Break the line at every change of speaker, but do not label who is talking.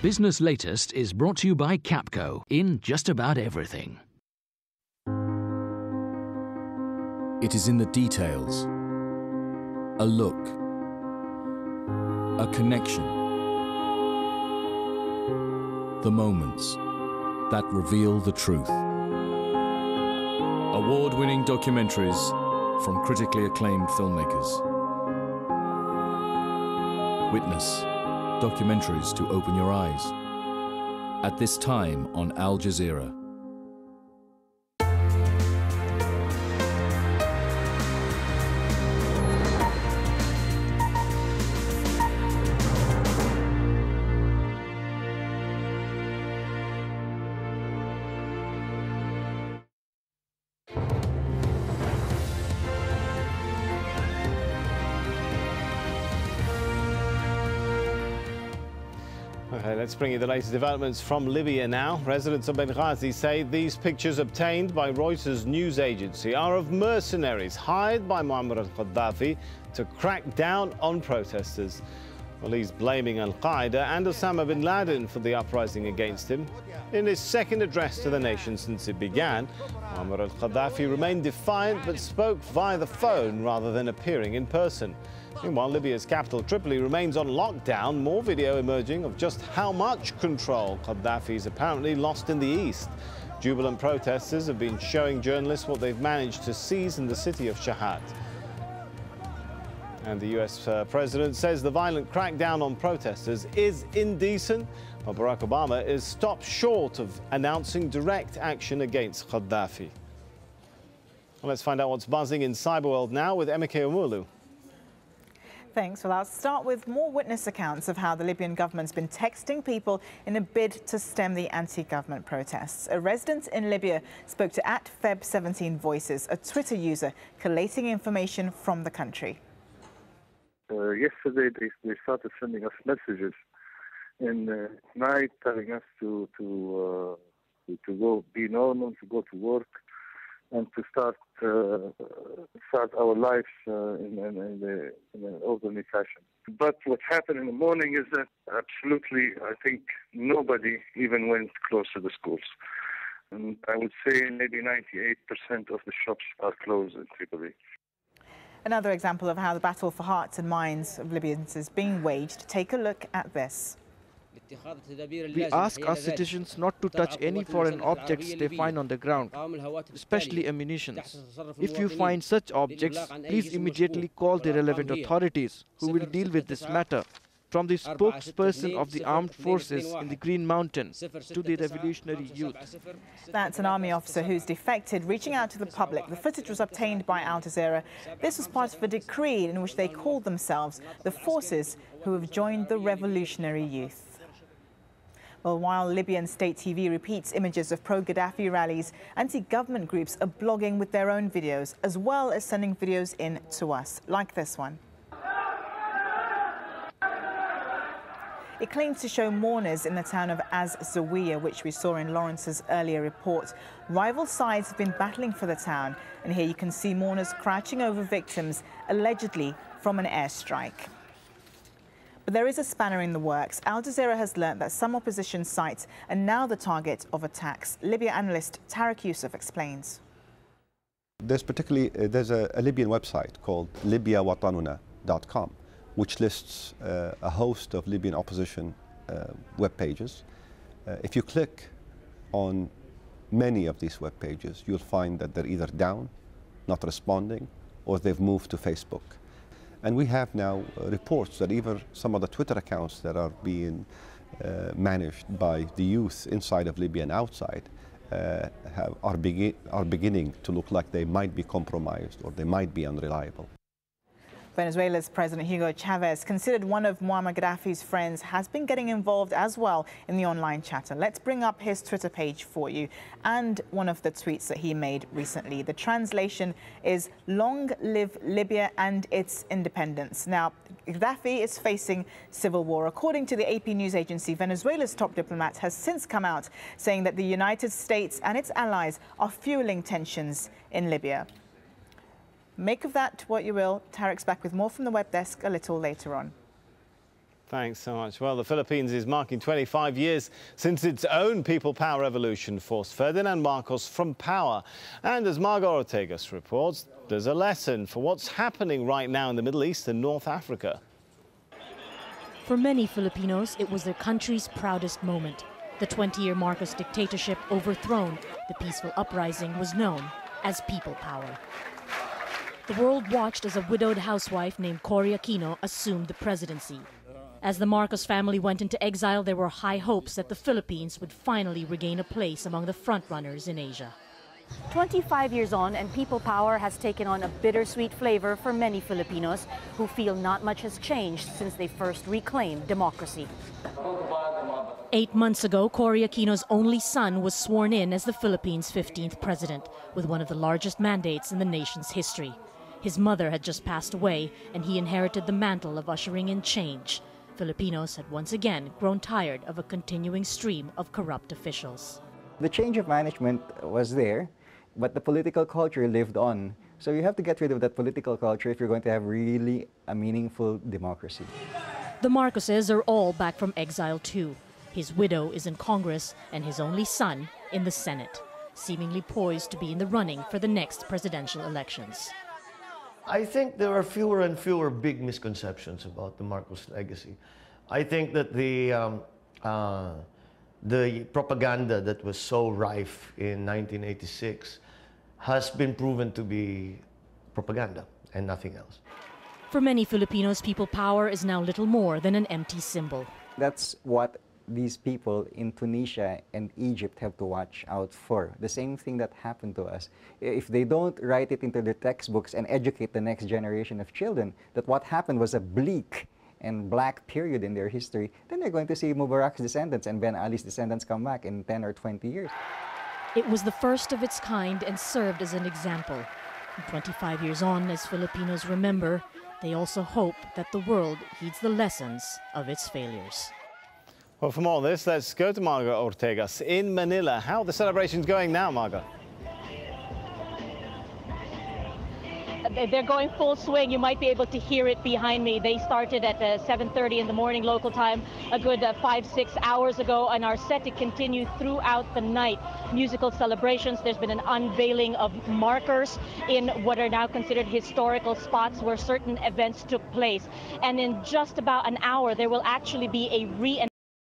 Business Latest is brought to you by Capco in just about everything.
It is in the details. A look. A connection. The moments that reveal the truth. Award-winning documentaries from critically acclaimed filmmakers. Witness documentaries to open your eyes. At this time on Al Jazeera.
Okay, let's bring you the latest developments from Libya now. Residents of Benghazi say these pictures obtained by Reuters news agency are of mercenaries hired by Muammar al-Gaddafi to crack down on protesters. Well, he's blaming Al-Qaeda and Osama bin Laden for the uprising against him. In his second address to the nation since it began, Muammar al-Gaddafi remained defiant but spoke via the phone rather than appearing in person. Meanwhile, Libya's capital, Tripoli, remains on lockdown. More video emerging of just how much control Gaddafi's apparently lost in the east. Jubilant protesters have been showing journalists what they've managed to seize in the city of Shahat. And the US president says the violent crackdown on protesters is indecent, while Barack Obama is stopped short of announcing direct action against Gaddafi. Well, let's find out what's buzzing in cyberworld now with Emeke Omulu.
Thanks. Well, I'll start with more witness accounts of how the Libyan government's been texting people in a bid to stem the anti-government protests. A resident in Libya spoke to @Feb17 Voices, a Twitter user collating information from the country.
Yesterday, they started sending us messages in the night telling us to go be normal, to go to work, and to start our lives in an orderly fashion. But what happened in the morning is that absolutely, I think, nobody even went close to the schools. And I would say maybe 98% of the shops are closed in Tripoli.
Another example of how the battle for hearts and minds of Libyans is being waged. Take a look at this.
We ask our citizens not to touch any foreign objects they find on the ground, especially ammunition. If you find such objects, please immediately call the relevant authorities who will deal with this matter. From the spokesperson of the armed forces in the Green Mountain to the revolutionary youth.
That's an army officer who's defected, reaching out to the public. The footage was obtained by Al Jazeera. This was part of a decree in which they called themselves the forces who have joined the revolutionary youth. Well, while Libyan state TV repeats images of pro-Gaddafi rallies, anti-government groups are blogging with their own videos, as well as sending videos in to us, like this one. It claims to show mourners in the town of AlJazeera, which we saw in Lawrence's earlier report. Rival sides have been battling for the town, and here you can see mourners crouching over victims, allegedly from an airstrike. But there is a spanner in the works. Al Jazeera has learnt that some opposition sites are now the target of attacks. Libya analyst Tarek Yusuf explains.
There's a Libyan website called libyawatanuna.com, which lists a host of Libyan opposition web pages. If you click on many of these web pages, you'll find that they're either down, not responding, or they've moved to Facebook. And we have now reports that even some of the Twitter accounts that are being managed by the youth inside of Libya and outside are beginning to look like they might be compromised or they might be unreliable.
Venezuela's President Hugo Chavez, considered one of Muammar Gaddafi's friends, has been getting involved as well in the online chatter. Let's bring up his Twitter page for you and one of the tweets that he made recently. The translation is "Long live Libya and its independence." Now, Gaddafi is facing civil war. According to the AP news agency, Venezuela's top diplomat has since come out saying that the United States and its allies are fueling tensions in Libya. Make of that what you will. Tarek's back with more from the web desk a little later on.
Thanks so much. Well, the Philippines is marking 25 years since its own people power revolution forced Ferdinand Marcos from power. And as Margot Ortegas reports, there's a lesson for what's happening right now in the Middle East and North Africa.
For many Filipinos, it was their country's proudest moment. The 20-year Marcos dictatorship overthrown, the peaceful uprising was known as people power. The world watched as a widowed housewife named Cory Aquino assumed the presidency. As the Marcos family went into exile, there were high hopes that the Philippines would finally regain a place among the frontrunners in Asia.
25 years on, and people power has taken on a bittersweet flavor for many Filipinos who feel not much has changed since they first reclaimed democracy.
8 months ago, Cory Aquino's only son was sworn in as the Philippines' 15th president, with one of the largest mandates in the nation's history. His mother had just passed away, and he inherited the mantle of ushering in change. Filipinos had once again grown tired of a continuing stream of corrupt officials.
The change of management was there, but the political culture lived on. So you have to get rid of that political culture if you're going to have really a meaningful democracy.
The Marcoses are all back from exile too. His widow is in Congress and his only son in the Senate, seemingly poised to be in the running for the next presidential elections.
I think there are fewer and fewer big misconceptions about the Marcos legacy. I think that the propaganda that was so rife in 1986 has been proven to be propaganda and nothing else.
For many Filipinos, people power is now little more than an empty symbol.
That's what these people in Tunisia and Egypt have to watch out for. The same thing that happened to us. If they don't write it into their textbooks and educate the next generation of children that what happened was a bleak and black period in their history, then they're going to see Mubarak's descendants and Ben Ali's descendants come back in 10 or 20 years.
It was the first of its kind and served as an example. And 25 years on, as Filipinos remember, they also hope that the world heeds the lessons of its failures.
Well, for more on this, let's go to Margot Ortegas in Manila. How are the celebrations going now, Margot?
They're going full swing. You might be able to hear it behind me. They started at 7:30 in the morning local time, a good 5-6 hours ago, and are set to continue throughout the night. Musical celebrations. There's been an unveiling of markers in what are now considered historical spots where certain events took place. And in just about an hour, there will actually be a